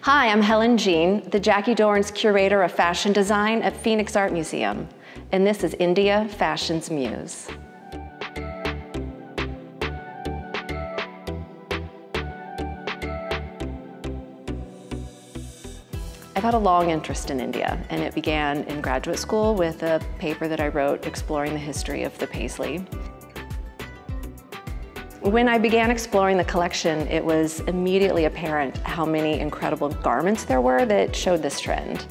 Hi, I'm Helen Jean, the Jackie Dorrance Curator of Fashion Design at Phoenix Art Museum, and this is India Fashion's Muse. I've had a long interest in India, and it began in graduate school with a paper that I wrote exploring the history of the paisley. When I began exploring the collection, it was immediately apparent how many incredible garments there were that showed this trend.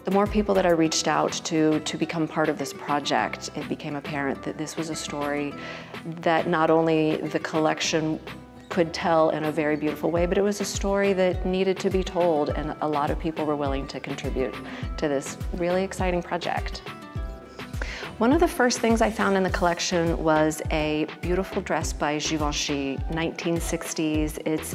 The more people that I reached out to become part of this project, it became apparent that this was a story that not only the collection could tell in a very beautiful way, but it was a story that needed to be told, and a lot of people were willing to contribute to this really exciting project. One of the first things I found in the collection was a beautiful dress by Givenchy, 1960s. It's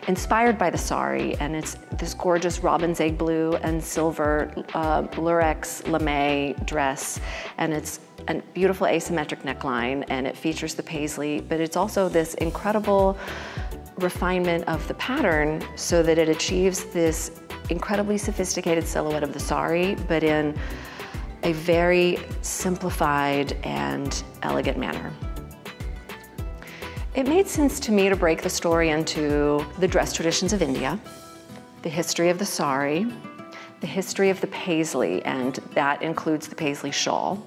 inspired by the sari, and it's this gorgeous robin's egg blue and silver lurex lame dress, and it's a beautiful asymmetric neckline, and it features the paisley, but it's also this incredible refinement of the pattern so that it achieves this incredibly sophisticated silhouette of the sari, but in a very simplified and elegant manner. It made sense to me to break the story into the dress traditions of India, the history of the sari, the history of the paisley, and that includes the paisley shawl,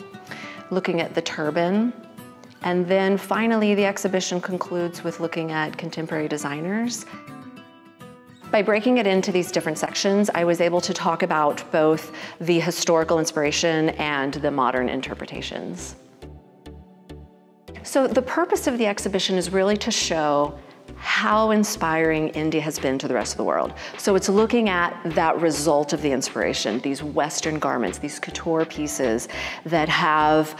looking at the turban, and then finally the exhibition concludes with looking at contemporary designers. By breaking it into these different sections, I was able to talk about both the historical inspiration and the modern interpretations. So the purpose of the exhibition is really to show how inspiring India has been to the rest of the world. So it's looking at that result of the inspiration, these Western garments, these couture pieces that have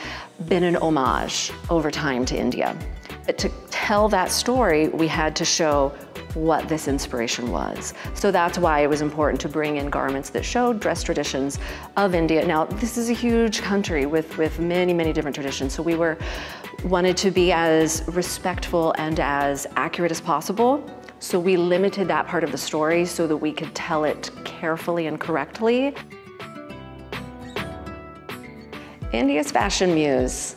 been an homage over time to India. But to tell that story, we had to show what this inspiration was. So that's why it was important to bring in garments that showed dress traditions of India. Now, this is a huge country with many, many different traditions. So we wanted to be as respectful and as accurate as possible. So we limited that part of the story so that we could tell it carefully and correctly. India's Fashion Muse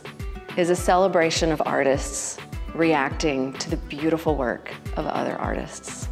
is a celebration of artists reacting to the beautiful work of other artists.